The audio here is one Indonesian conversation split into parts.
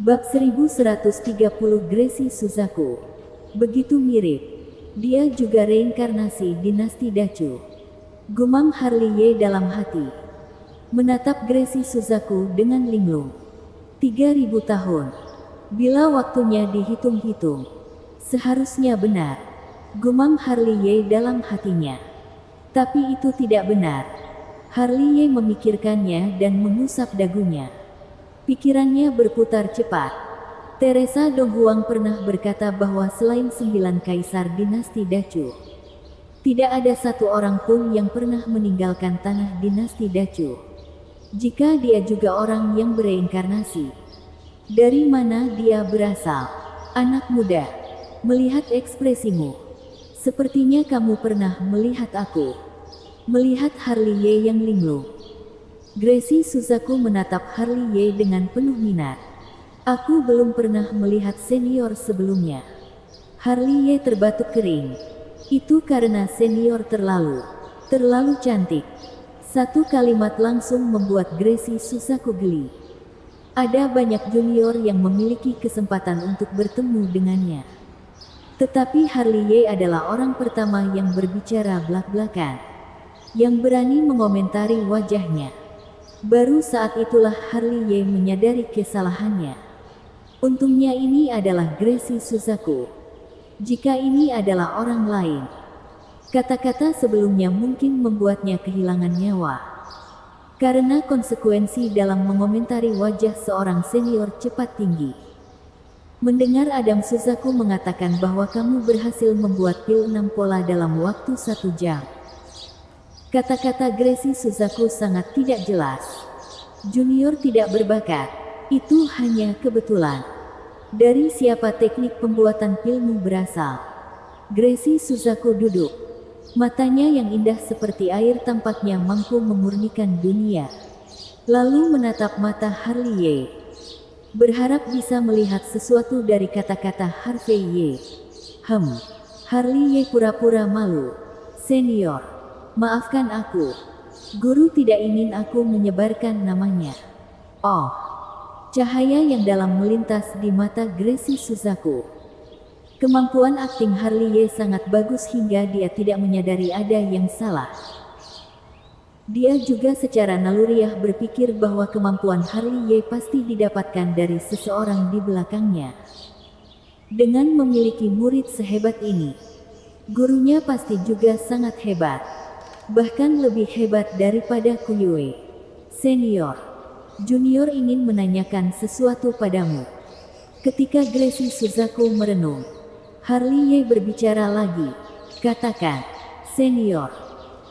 Bab 1130 Gracie Suzaku. Begitu mirip. Dia juga reinkarnasi dinasti Dacu. Gumam Harley Ye dalam hati. Menatap Gracie Suzaku dengan linglung. 3000 tahun. Bila waktunya dihitung-hitung, seharusnya benar. Gumam Harley Ye dalam hatinya. Tapi itu tidak benar. Harley Ye memikirkannya dan mengusap dagunya. Pikirannya berputar cepat. Teresa Donghuang pernah berkata bahwa selain 9 kaisar dinasti Dacu, tidak ada satu orang pun yang pernah meninggalkan tanah dinasti Dacu. Jika dia juga orang yang bereinkarnasi, dari mana dia berasal? Anak muda, melihat ekspresimu, sepertinya kamu pernah melihat aku. Melihat Harley Ye yang linglung, Gracie Suzaku menatap Harley Ye dengan penuh minat. Aku belum pernah melihat senior sebelumnya. Harley Ye terbatuk kering. Itu karena senior terlalu cantik. Satu kalimat langsung membuat Gracie Suzaku geli. Ada banyak junior yang memiliki kesempatan untuk bertemu dengannya. Tetapi Harley Ye adalah orang pertama yang berbicara blak-blakan, yang berani mengomentari wajahnya. Baru saat itulah Harley Ye menyadari kesalahannya. Untungnya ini adalah Gracie Suzaku. Jika ini adalah orang lain, kata-kata sebelumnya mungkin membuatnya kehilangan nyawa. Karena konsekuensi dalam mengomentari wajah seorang senior cepat tinggi. Mendengar Adam Suzaku mengatakan bahwa kamu berhasil membuat pil 6 pola dalam waktu 1 jam. Kata-kata Gracie Suzaku sangat tidak jelas. Junior tidak berbakat. Itu hanya kebetulan. Dari siapa teknik pembuatan pilmu berasal? Gracie Suzaku duduk. Matanya yang indah seperti air tampaknya mampu memurnikan dunia. Lalu menatap mata Harley Ye. Berharap bisa melihat sesuatu dari kata-kata Harvey Ye. Harley Ye pura-pura malu. Senior, maafkan aku. Guru tidak ingin aku menyebarkan namanya. Oh. Cahaya yang dalam melintas di mata Gracie Suzaku. Kemampuan akting Harley Ye sangat bagus hingga dia tidak menyadari ada yang salah. Dia juga secara naluriah berpikir bahwa kemampuan Harley Ye pasti didapatkan dari seseorang di belakangnya. Dengan memiliki murid sehebat ini, gurunya pasti juga sangat hebat. Bahkan lebih hebat daripada Kuyue. Senior. Junior ingin menanyakan sesuatu padamu. Ketika Gracie Suzaku merenung, Harley Ye berbicara lagi. Katakan, senior,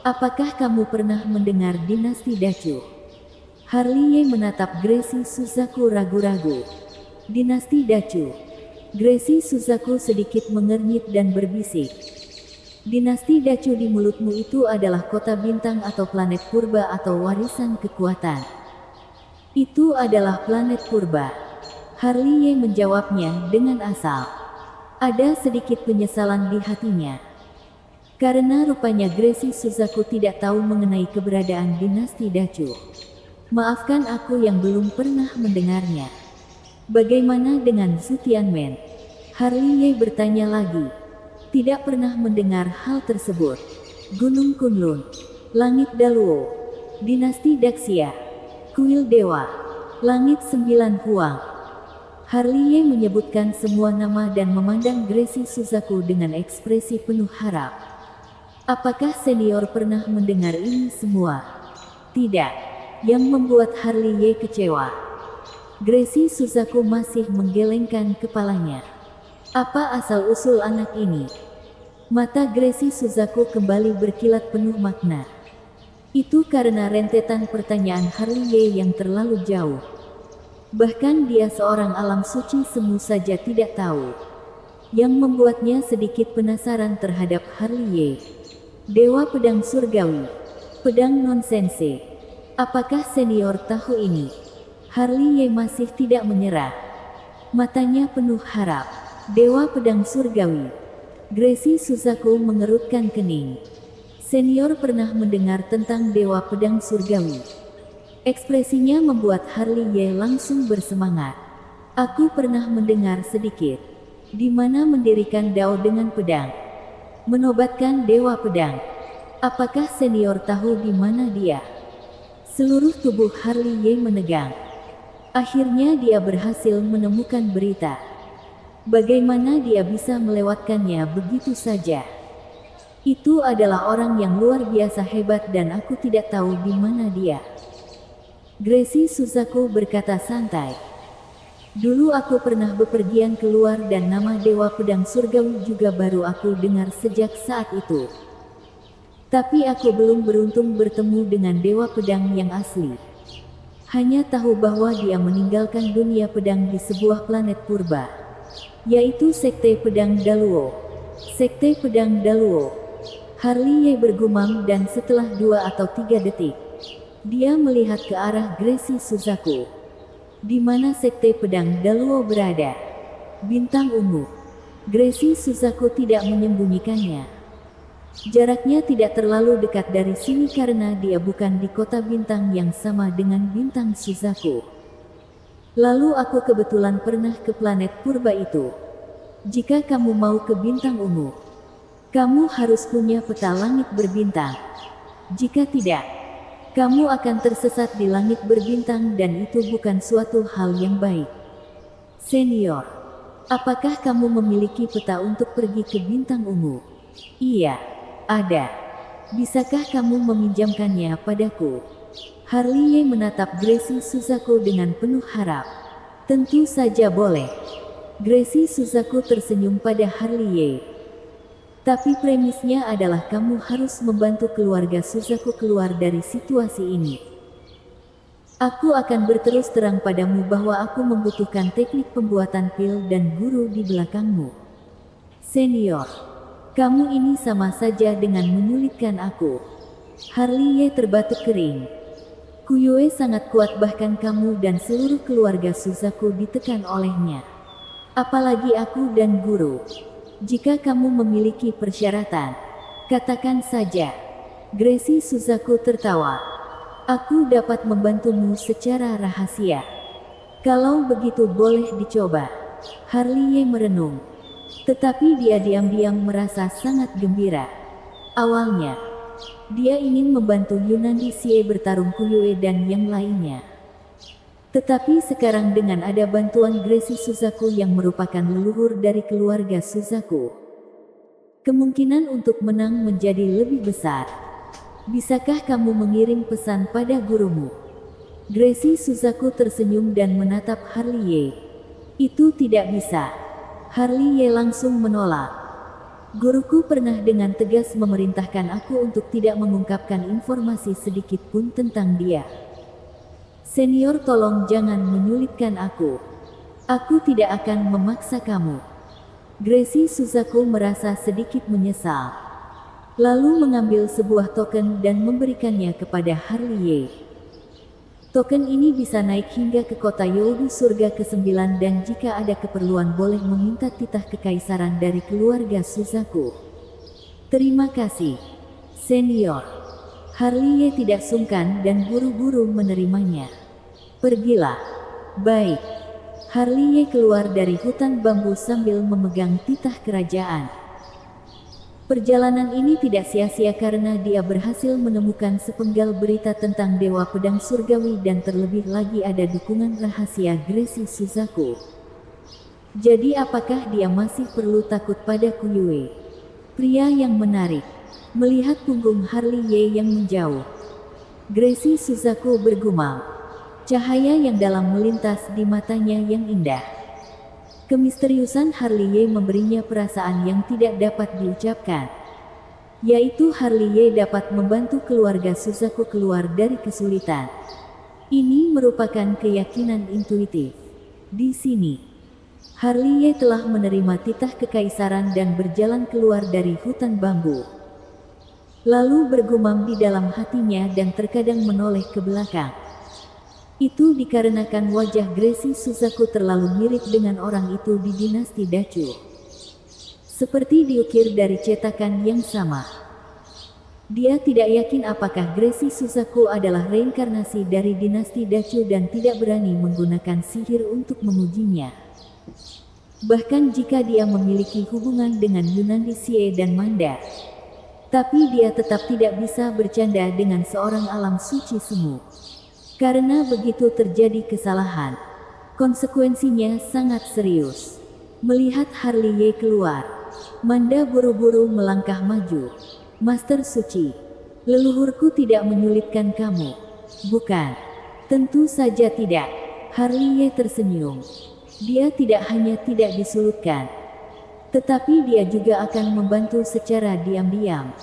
apakah kamu pernah mendengar dinasti Dacu? Harley Ye menatap Gracie Suzaku ragu-ragu. Dinasti Dacu. Gracie Suzaku sedikit mengernyit dan berbisik. Dinasti Dacu di mulutmu itu adalah kota bintang atau planet purba atau warisan kekuatan. Itu adalah planet purba. Harley Ye menjawabnya dengan asal. Ada sedikit penyesalan di hatinya. Karena rupanya Gracie Suzaku tidak tahu mengenai keberadaan dinasti Dacu. Maafkan aku yang belum pernah mendengarnya. Bagaimana dengan Zhu Tianmen? Harley Ye bertanya lagi. Tidak pernah mendengar hal tersebut. Gunung Kunlun, Langit Daluo, Dinasti Daxia, Kuil Dewa, Langit 9 Huang. Harley Ye menyebutkan semua nama dan memandang Gracie Suzaku dengan ekspresi penuh harap. Apakah senior pernah mendengar ini semua? Tidak. Yang membuat Harley Ye kecewa. Gracie Suzaku masih menggelengkan kepalanya. Apa asal-usul anak ini? Mata Gracie Suzaku kembali berkilat penuh makna. Itu karena rentetan pertanyaan Harley Ye yang terlalu jauh. Bahkan dia seorang alam suci semu saja tidak tahu. Yang membuatnya sedikit penasaran terhadap Harley Ye. Dewa pedang surgawi. Pedang non-sensei. Apakah senior tahu ini? Harley Ye masih tidak menyerah. Matanya penuh harap. Dewa pedang surgawi. Gracie Suzaku mengerutkan kening. Senior pernah mendengar tentang Dewa Pedang Surgawi. Ekspresinya membuat Harley Ye langsung bersemangat. Aku pernah mendengar sedikit. Di mana mendirikan dao dengan pedang. Menobatkan dewa pedang. Apakah senior tahu di mana dia? Seluruh tubuh Harley Ye menegang. Akhirnya dia berhasil menemukan berita. Bagaimana dia bisa melewatkannya begitu saja? Itu adalah orang yang luar biasa hebat dan aku tidak tahu di mana dia. Gracie Suzaku berkata santai. Dulu aku pernah bepergian keluar dan nama Dewa Pedang Surgawi juga baru aku dengar sejak saat itu. Tapi aku belum beruntung bertemu dengan Dewa Pedang yang asli. Hanya tahu bahwa dia meninggalkan dunia pedang di sebuah planet purba, yaitu Sekte Pedang Daluo. Sekte Pedang Daluo. Harley Ye bergumam dan setelah 2 atau 3 detik, dia melihat ke arah Gracie Suzaku. Di mana Sekte Pedang Daluo berada? Bintang ungu. Gracie Suzaku tidak menyembunyikannya. Jaraknya tidak terlalu dekat dari sini karena dia bukan di kota bintang yang sama dengan bintang Suzaku. Lalu aku kebetulan pernah ke planet purba itu. Jika kamu mau ke bintang ungu, kamu harus punya peta langit berbintang. Jika tidak, kamu akan tersesat di langit berbintang dan itu bukan suatu hal yang baik. Senior, apakah kamu memiliki peta untuk pergi ke bintang ungu? Iya, ada. Bisakah kamu meminjamkannya padaku? Harley Ye menatap Gracie Suzaku dengan penuh harap. Tentu saja boleh. Gracie Suzaku tersenyum pada Harley Ye. Tapi premisnya adalah kamu harus membantu keluarga Suzaku keluar dari situasi ini. Aku akan berterus terang padamu bahwa aku membutuhkan teknik pembuatan pil dan guru di belakangmu. Senior, kamu ini sama saja dengan menyulitkan aku. Harley Ye terbatuk kering. Kuyue sangat kuat bahkan kamu dan seluruh keluarga Suzaku ditekan olehnya. Apalagi aku dan guru. Jika kamu memiliki persyaratan, katakan saja. Gracie Suzaku tertawa. Aku dapat membantumu secara rahasia. Kalau begitu boleh dicoba. Harley Ye merenung. Tetapi dia diam-diam merasa sangat gembira. Awalnya, dia ingin membantu Yunandi Xie bertarung Kuyue dan yang lainnya. Tetapi sekarang dengan ada bantuan Gracie Suzaku yang merupakan leluhur dari keluarga Suzaku, kemungkinan untuk menang menjadi lebih besar. Bisakah kamu mengirim pesan pada gurumu? Gracie Suzaku tersenyum dan menatap Harley Ye. Itu tidak bisa. Harley Ye langsung menolak. Guruku pernah dengan tegas memerintahkan aku untuk tidak mengungkapkan informasi sedikit pun tentang dia. Senior, tolong jangan menyulitkan aku. Aku tidak akan memaksa kamu. Gracie Suzaku merasa sedikit menyesal. Lalu mengambil sebuah token dan memberikannya kepada Harley Ye. Token ini bisa naik hingga ke kota Youdu surga ke-9 dan jika ada keperluan boleh meminta titah kekaisaran dari keluarga Suzaku. Terima kasih, Senior. Harley Ye tidak sungkan dan buru-buru menerimanya. Pergilah. Baik. Harley Ye keluar dari hutan bambu sambil memegang titah kerajaan. Perjalanan ini tidak sia-sia karena dia berhasil menemukan sepenggal berita tentang Dewa Pedang Surgawi dan terlebih lagi ada dukungan rahasia Gracie Suzaku. Jadi apakah dia masih perlu takut pada Kuyue? Pria yang menarik. Melihat punggung Harley Ye yang menjauh, Gracie Suzaku bergumam. Cahaya yang dalam melintas di matanya yang indah. Kemisteriusan Harley Ye memberinya perasaan yang tidak dapat diucapkan, yaitu Harley Ye dapat membantu keluarga Suzaku keluar dari kesulitan. Ini merupakan keyakinan intuitif. Di sini, Harley Ye telah menerima titah kekaisaran dan berjalan keluar dari hutan bambu. Lalu bergumam di dalam hatinya dan terkadang menoleh ke belakang. Itu dikarenakan wajah Gracie Suzaku terlalu mirip dengan orang itu di dinasti Dacu. Seperti diukir dari cetakan yang sama. Dia tidak yakin apakah Gresi Suzaku adalah reinkarnasi dari dinasti Dacu dan tidak berani menggunakan sihir untuk mengujinya. Bahkan jika dia memiliki hubungan dengan Yunandi Sie dan Manda. Tapi dia tetap tidak bisa bercanda dengan seorang alam suci semu. Karena begitu terjadi kesalahan, konsekuensinya sangat serius. Melihat Harley Ye keluar, Manda buru-buru melangkah maju. Master Suci, leluhurku tidak menyulitkan kamu, bukan? Tentu saja tidak. Harley Ye tersenyum. Dia tidak hanya tidak disulitkan, tetapi dia juga akan membantu secara diam-diam,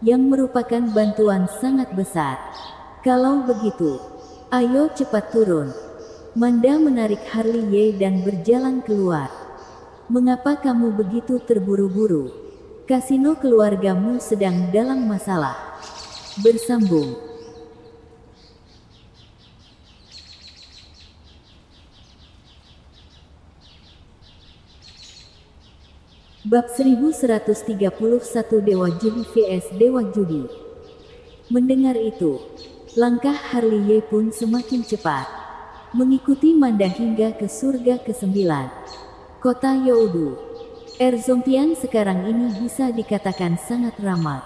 yang merupakan bantuan sangat besar. Kalau begitu, ayo cepat turun. Manda menarik Harley Ye dan berjalan keluar. Mengapa kamu begitu terburu-buru? Kasino keluargamu sedang dalam masalah. Bersambung. Bab 1131 Dewa Judi vs Dewa Judi. Mendengar itu, langkah Harley Ye pun semakin cepat, mengikuti Manda hingga ke surga ke-9, kota Youdu. Erzongtian sekarang ini bisa dikatakan sangat ramai.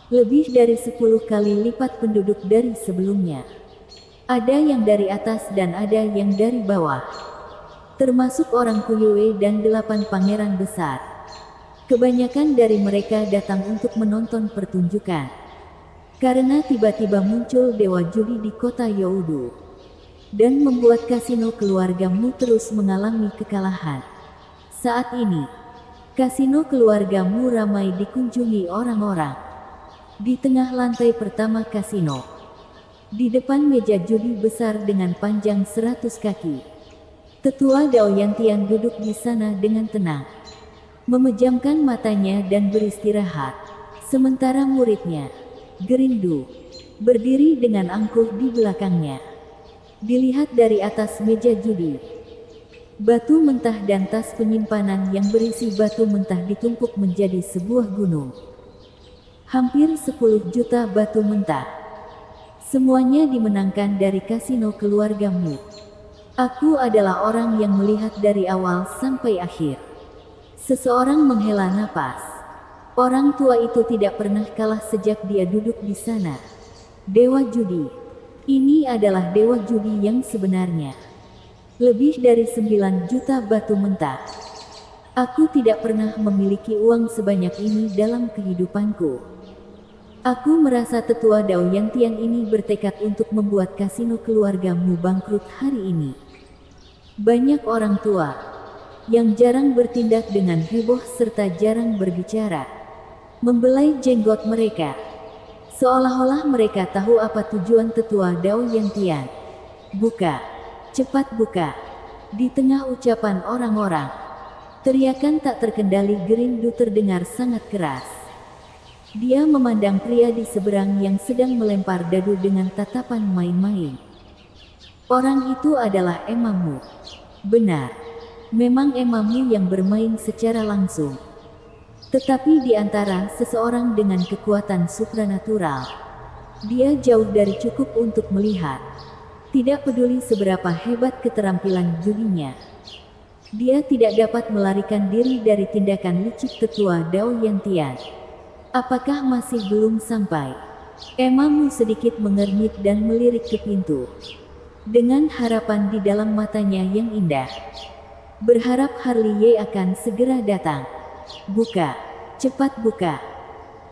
Lebih dari 10 kali lipat penduduk dari sebelumnya. Ada yang dari atas dan ada yang dari bawah. Termasuk orang Kuyue dan 8 pangeran besar. Kebanyakan dari mereka datang untuk menonton pertunjukan. Karena tiba-tiba muncul Dewa Judi di kota Youdu. Dan membuat kasino keluargamu terus mengalami kekalahan. Saat ini, kasino keluargamu ramai dikunjungi orang-orang. Di tengah lantai pertama kasino, di depan meja judi besar dengan panjang 100 kaki, Tetua Dao Yantian duduk di sana dengan tenang, memejamkan matanya dan beristirahat. Sementara muridnya, Gerindu, berdiri dengan angkuh di belakangnya. Dilihat dari atas meja judi, batu mentah dan tas penyimpanan yang berisi batu mentah ditumpuk menjadi sebuah gunung. Hampir 10 juta batu mentah. Semuanya dimenangkan dari kasino keluargamu. Aku adalah orang yang melihat dari awal sampai akhir. Seseorang menghela napas. Orang tua itu tidak pernah kalah sejak dia duduk di sana. Dewa Judi. Ini adalah Dewa Judi yang sebenarnya. Lebih dari 9 juta batu mentah. Aku tidak pernah memiliki uang sebanyak ini dalam kehidupanku. Aku merasa Tetua Dao Yantian ini bertekad untuk membuat kasino keluargamu bangkrut hari ini. Banyak orang tua yang jarang bertindak dengan heboh serta jarang berbicara, membelai jenggot mereka, seolah-olah mereka tahu apa tujuan Tetua Dao Yantian. Buka. Cepat buka. Di tengah ucapan orang-orang, teriakan tak terkendali Gerindu terdengar sangat keras. Dia memandang pria di seberang yang sedang melempar dadu dengan tatapan main-main. Orang itu adalah Emamu. Benar, memang Emamu yang bermain secara langsung. Tetapi di antara seseorang dengan kekuatan supranatural, dia jauh dari cukup untuk melihat. Tidak peduli seberapa hebat keterampilan judinya, dia tidak dapat melarikan diri dari tindakan licik Tetua Dao Yantian. Apakah masih belum sampai? Emamu sedikit mengernyit dan melirik ke pintu, dengan harapan di dalam matanya yang indah. Berharap Harley Ye akan segera datang. Buka, cepat buka.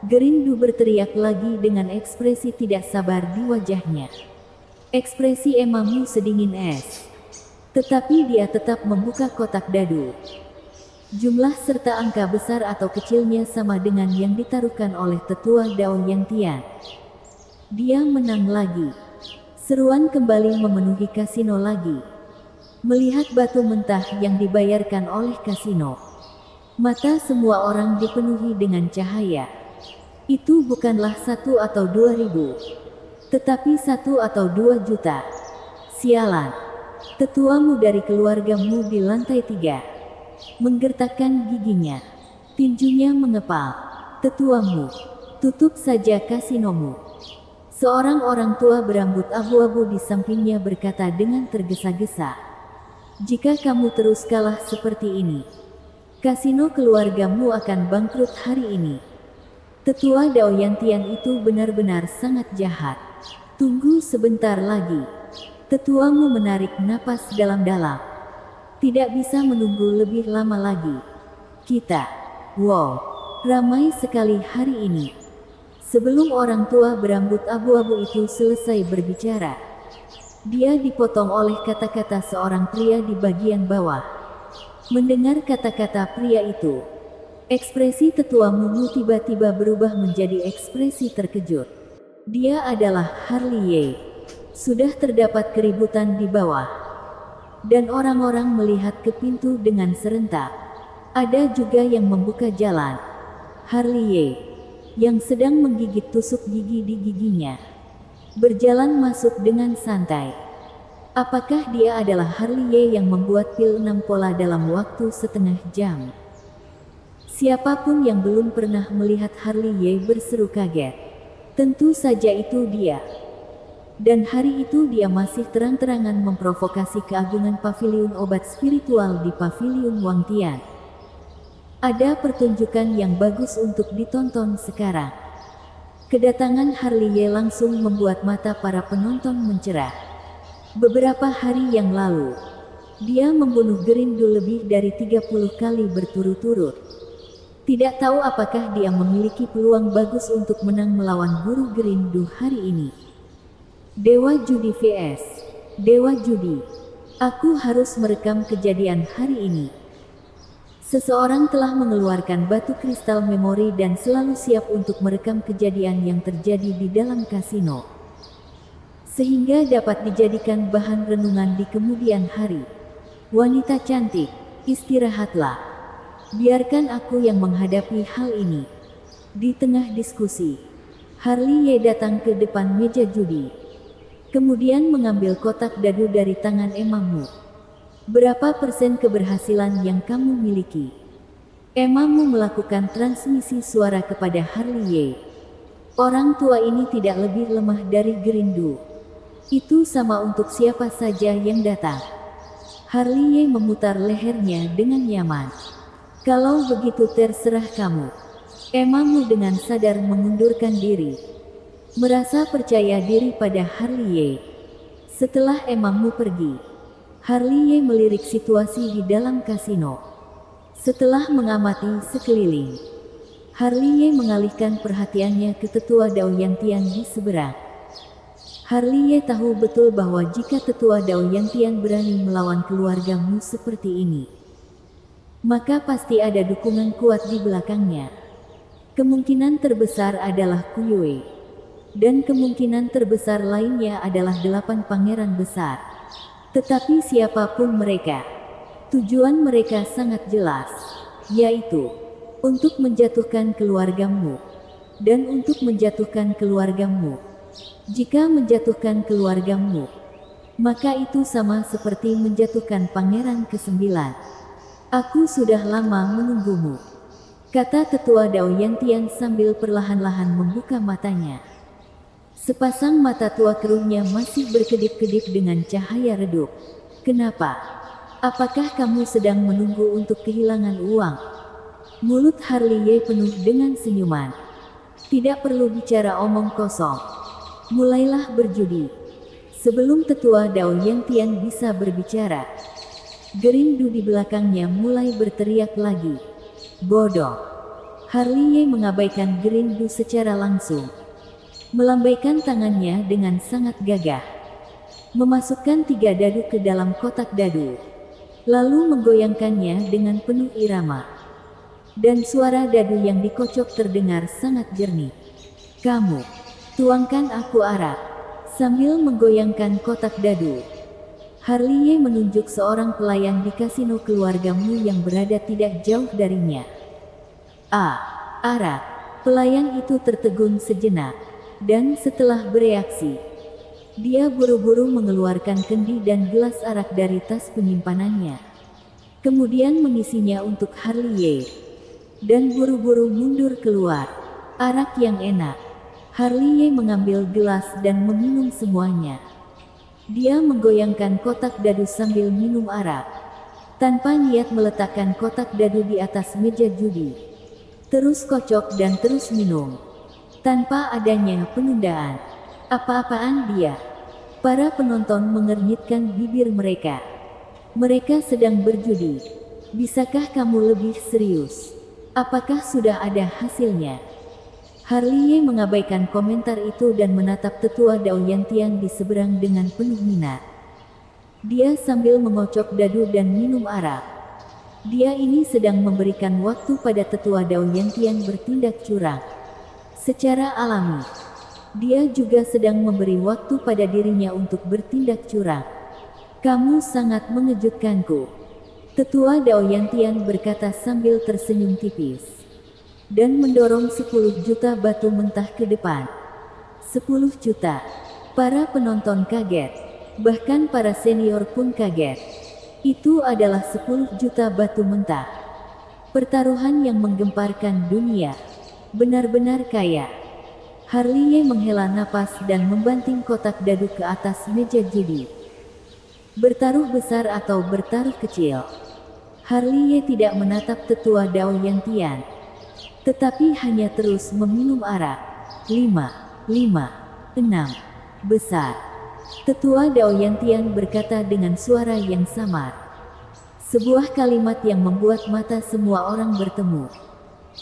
Gerindu berteriak lagi dengan ekspresi tidak sabar di wajahnya. Ekspresi Emamu sedingin es. Tetapi dia tetap membuka kotak dadu. Jumlah serta angka besar atau kecilnya sama dengan yang ditaruhkan oleh Tetua Dao Yantian. Dia menang lagi. Seruan kembali memenuhi kasino lagi. Melihat batu mentah yang dibayarkan oleh kasino, mata semua orang dipenuhi dengan cahaya. Itu bukanlah 1 atau 2.000. Tetapi 1 atau 2 juta. Sialan. Tetuamu dari keluargamu di lantai 3. Menggertakkan giginya. Tinjunya mengepal. Tetuamu. Tutup saja kasinomu. Seorang orang tua berambut abu-abu di sampingnya berkata dengan tergesa-gesa. Jika kamu terus kalah seperti ini, kasino keluargamu akan bangkrut hari ini. Tetua Dao Yantian itu benar-benar sangat jahat. Tunggu sebentar lagi. Tetuamu menarik napas dalam-dalam. Tidak bisa menunggu lebih lama lagi. Wow, ramai sekali hari ini. Sebelum orang tua berambut abu-abu itu selesai berbicara, dia dipotong oleh kata-kata seorang pria di bagian bawah. Mendengar kata-kata pria itu, ekspresi tetua Mumu tiba-tiba berubah menjadi ekspresi terkejut. Dia adalah Harley Ye. Sudah terdapat keributan di bawah, dan orang-orang melihat ke pintu dengan serentak. Ada juga yang membuka jalan. Harley Ye, yang sedang menggigit tusuk gigi di giginya, berjalan masuk dengan santai. Apakah dia adalah Harley Ye yang membuat pil 6 pola dalam waktu setengah jam? Siapapun yang belum pernah melihat Harley Ye berseru kaget. Tentu saja itu dia. Dan hari itu dia masih terang-terangan memprovokasi keagungan paviliun obat spiritual di paviliun Wangtian. Ada pertunjukan yang bagus untuk ditonton sekarang. Kedatangan Harley Ye langsung membuat mata para penonton mencerah. Beberapa hari yang lalu, dia membunuh Gerindu lebih dari 30 kali berturut-turut. Tidak tahu apakah dia memiliki peluang bagus untuk menang melawan Guru Gerindu hari ini. Dewa Judi vs Dewa Judi. Aku harus merekam kejadian hari ini. Seseorang telah mengeluarkan batu kristal memori dan selalu siap untuk merekam kejadian yang terjadi di dalam kasino, sehingga dapat dijadikan bahan renungan di kemudian hari. Wanita cantik, istirahatlah. Biarkan aku yang menghadapi hal ini. Di tengah diskusi, Harley Ye datang ke depan meja judi, kemudian mengambil kotak dadu dari tangan Emmamu. Berapa persen keberhasilan yang kamu miliki? Emmamu melakukan transmisi suara kepada Harley Ye. Orang tua ini tidak lebih lemah dari Gerindu. Itu sama untuk siapa saja yang datang. Harley Ye memutar lehernya dengan nyaman. Kalau begitu terserah kamu. Emmamu dengan sadar mengundurkan diri, merasa percaya diri pada Harley Ye. Setelah Emmamu pergi, Harley Ye melirik situasi di dalam kasino. Setelah mengamati sekeliling, Harley Ye mengalihkan perhatiannya ke tetua Dao Yantian di seberang. Harley Ye tahu betul bahwa jika tetua Dao Yantian berani melawan keluargamu seperti ini, maka pasti ada dukungan kuat di belakangnya. Kemungkinan terbesar adalah Kuyue, dan kemungkinan terbesar lainnya adalah 8 pangeran besar. Tetapi siapapun mereka, tujuan mereka sangat jelas, yaitu untuk menjatuhkan keluargamu, dan untuk menjatuhkan keluargamu. Jika menjatuhkan keluargamu, maka itu sama seperti menjatuhkan pangeran ke-9. Aku sudah lama menunggumu, kata tetua Dao Yantian sambil perlahan-lahan membuka matanya. Sepasang mata tua keruhnya masih berkedip-kedip dengan cahaya redup. Kenapa? Apakah kamu sedang menunggu untuk kehilangan uang? Mulut Harley Ye penuh dengan senyuman. Tidak perlu bicara omong kosong. Mulailah berjudi sebelum tetua Dao Yantian bisa berbicara. Gerindu di belakangnya mulai berteriak lagi. Bodoh. Harley Ye mengabaikan Gerindu secara langsung. Melambaikan tangannya dengan sangat gagah, memasukkan 3 dadu ke dalam kotak dadu, lalu menggoyangkannya dengan penuh irama. Dan suara dadu yang dikocok terdengar sangat jernih. Kamu, tuangkan aku arak. Sambil menggoyangkan kotak dadu, Harley Ye menunjuk seorang pelayan di kasino keluargamu yang berada tidak jauh darinya. Arak. Pelayan itu tertegun sejenak. Dan setelah bereaksi, dia buru-buru mengeluarkan kendi dan gelas arak dari tas penyimpanannya. Kemudian mengisinya untuk Harley Ye, dan buru-buru mundur keluar. Arak yang enak. Harley mengambil gelas dan meminum semuanya. Dia menggoyangkan kotak dadu sambil minum arak. Tanpa niat meletakkan kotak dadu di atas meja judi. Terus kocok dan terus minum. Tanpa adanya penundaan. Apa-apaan dia? Para penonton mengernyitkan bibir mereka. Mereka sedang berjudi. Bisakah kamu lebih serius? Apakah sudah ada hasilnya? Harley mengabaikan komentar itu dan menatap tetua Dao Yantian di seberang dengan penuh minat. Dia sambil mengocok dadu dan minum arak. Dia ini sedang memberikan waktu pada tetua Dao Yantian bertindak curang. Secara alami, dia juga sedang memberi waktu pada dirinya untuk bertindak curang. Kamu sangat mengejutkanku. Tetua Dao Yantian berkata sambil tersenyum tipis. Dan mendorong 10 juta batu mentah ke depan. 10 juta. Para penonton kaget. Bahkan para senior pun kaget. Itu adalah 10 juta batu mentah. Pertaruhan yang menggemparkan dunia. Benar-benar kaya. Harley menghela napas dan membanting kotak dadu ke atas meja judi. Bertaruh besar atau bertaruh kecil. Harley tidak menatap tetua Dao Yantian. Tetapi hanya terus meminum arak. 5, 6, besar. Tetua Dao Yantian berkata dengan suara yang samar. Sebuah kalimat yang membuat mata semua orang bertemu.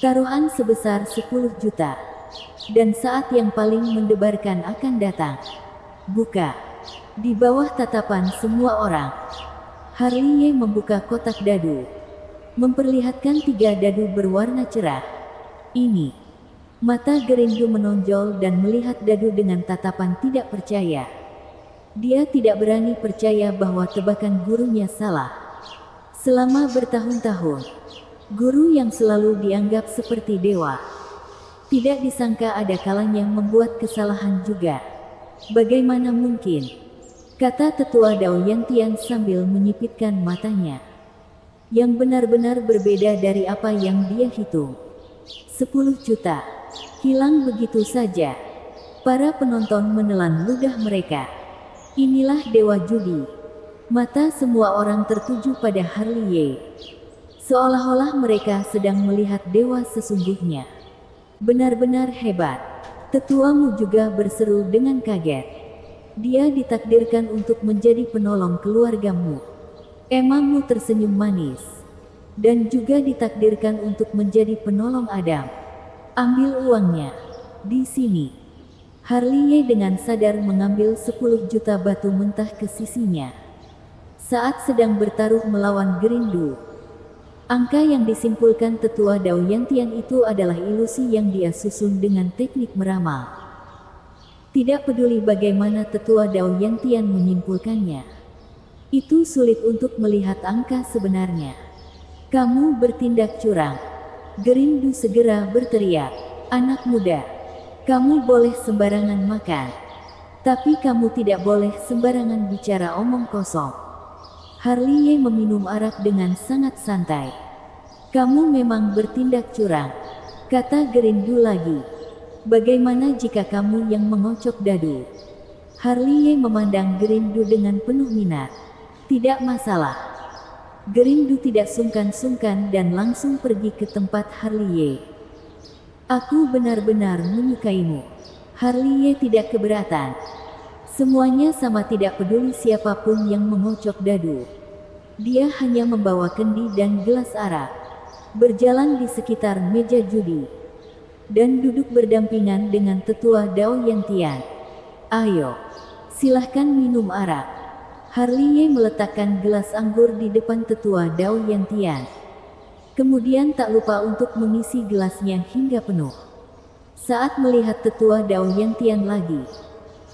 Taruhan sebesar 10 juta. Dan saat yang paling mendebarkan akan datang. Buka. Di bawah tatapan semua orang. Harley membuka kotak dadu. Memperlihatkan 3 dadu berwarna cerah. Ini. Mata Gerindu menonjol dan melihat dadu dengan tatapan tidak percaya. Dia tidak berani percaya bahwa tebakan gurunya salah. Selama bertahun-tahun, guru yang selalu dianggap seperti dewa. Tidak disangka ada kalanya membuat kesalahan juga. Bagaimana mungkin? Kata tetua Dao Yantian sambil menyipitkan matanya. Yang benar-benar berbeda dari apa yang dia hitung. 10 juta. Hilang begitu saja. Para penonton menelan ludah mereka. Inilah dewa judi. Mata semua orang tertuju pada Harley. Seolah-olah mereka sedang melihat dewa sesungguhnya. Benar-benar hebat. Tetuamu juga berseru dengan kaget. Dia ditakdirkan untuk menjadi penolong keluargamu. Emangmu tersenyum manis. Dan juga ditakdirkan untuk menjadi penolong Adam. Ambil uangnya. Di sini. Harley dengan sadar mengambil 10 juta batu mentah ke sisinya. Saat sedang bertaruh melawan Gerindu. Angka yang disimpulkan tetua Dao Yantian itu adalah ilusi yang dia susun dengan teknik meramal. Tidak peduli bagaimana tetua Dao Yantian menyimpulkannya. Itu sulit untuk melihat angka sebenarnya. Kamu bertindak curang. Gerindu segera berteriak. Anak muda, kamu boleh sembarangan makan. Tapi kamu tidak boleh sembarangan bicara omong kosong. Harley meminum arak dengan sangat santai. Kamu memang bertindak curang. Kata Gerindu lagi. Bagaimana jika kamu yang mengocok dadu? Harley memandang Gerindu dengan penuh minat. Tidak masalah. Gerindu tidak sungkan-sungkan dan langsung pergi ke tempat Harley. Aku benar-benar menyukaimu. Harley tidak keberatan. Semuanya sama, tidak peduli siapapun yang mengocok dadu. Dia hanya membawa kendi dan gelas arak. Berjalan di sekitar meja judi. Dan duduk berdampingan dengan tetua Dao Yantian. Ayo, silahkan minum arak. Harley meletakkan gelas anggur di depan tetua Dao Yantian. Kemudian tak lupa untuk mengisi gelasnya hingga penuh. Saat melihat tetua Dao Yantian lagi,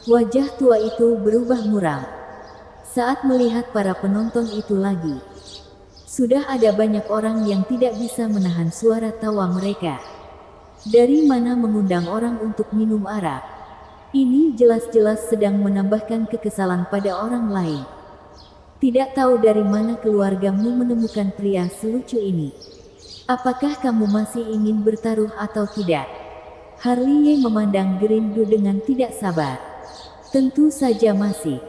wajah tua itu berubah muram. Saat melihat para penonton itu lagi, sudah ada banyak orang yang tidak bisa menahan suara tawa mereka. Dari mana mengundang orang untuk minum arak? Ini jelas-jelas sedang menambahkan kekesalan pada orang lain. Tidak tahu dari mana keluargamu menemukan pria selucu ini. Apakah kamu masih ingin bertaruh atau tidak? Harley memandang Gerindu dengan tidak sabar. Tentu saja masih.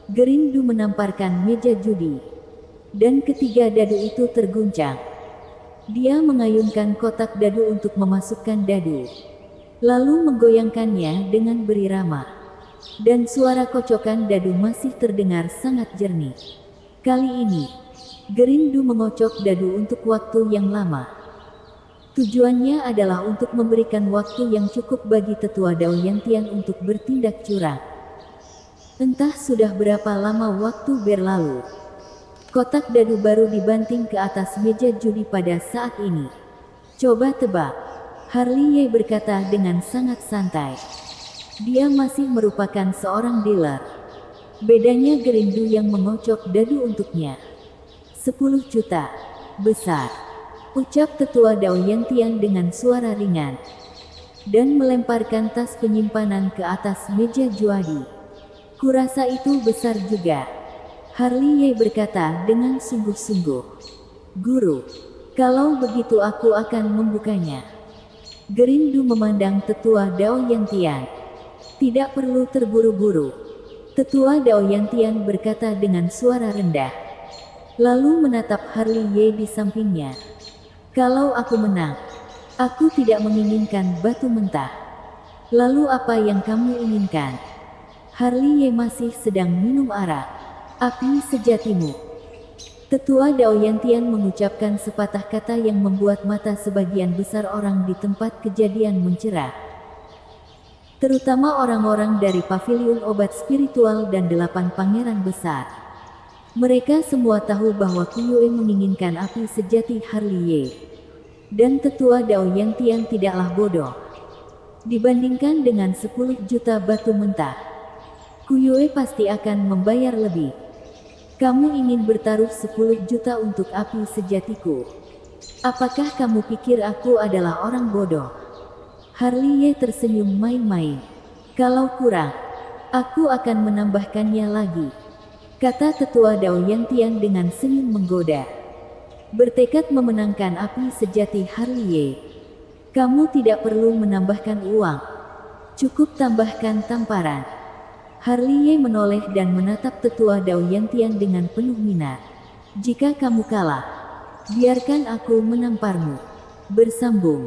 Gerindu menamparkan meja judi. Dan ketiga dadu itu terguncang. Dia mengayunkan kotak dadu untuk memasukkan dadu. Lalu menggoyangkannya dengan berirama. Dan suara kocokan dadu masih terdengar sangat jernih. Kali ini, Gerindu mengocok dadu untuk waktu yang lama. Tujuannya adalah untuk memberikan waktu yang cukup bagi tetua Dao Yantian untuk bertindak curang. Entah sudah berapa lama waktu berlalu. Kotak dadu baru dibanting ke atas meja judi pada saat ini. Coba tebak, Harley berkata dengan sangat santai. Dia masih merupakan seorang dealer. Bedanya Gerindu yang mengocok dadu untuknya. 10 juta. Besar. Ucap tetua Dao Yantian dengan suara ringan. Dan melemparkan tas penyimpanan ke atas meja juadi. Kurasa itu besar juga. Harley berkata dengan sungguh-sungguh. Guru, kalau begitu aku akan membukanya. Gerindu memandang tetua Dao Yantian. Tidak perlu terburu-buru. Tetua Dao Yantian berkata dengan suara rendah. Lalu menatap Harley di sampingnya. Kalau aku menang, aku tidak menginginkan batu mentah. Lalu apa yang kamu inginkan? Harley masih sedang minum arak. Api sejatimu. Tetua Dao Yantian mengucapkan sepatah kata yang membuat mata sebagian besar orang di tempat kejadian mencerah. Terutama orang-orang dari paviliun obat spiritual dan 8 pangeran besar. Mereka semua tahu bahwa Kuyue menginginkan api sejati Harley. Dan tetua Dao Yantian tidaklah bodoh. Dibandingkan dengan 10 juta batu mentah, Kuyue pasti akan membayar lebih. Kamu ingin bertaruh 10 juta untuk api sejatiku? Apakah kamu pikir aku adalah orang bodoh? Harley tersenyum main-main. Kalau kurang, aku akan menambahkannya lagi. Kata tetua Dao Yantian dengan senyum menggoda. Bertekad memenangkan api sejati Harley. Kamu tidak perlu menambahkan uang. Cukup tambahkan tamparan. Harley menoleh dan menatap tetua Dao Yantian dengan penuh minat. Jika kamu kalah, biarkan aku menamparmu. Bersambung.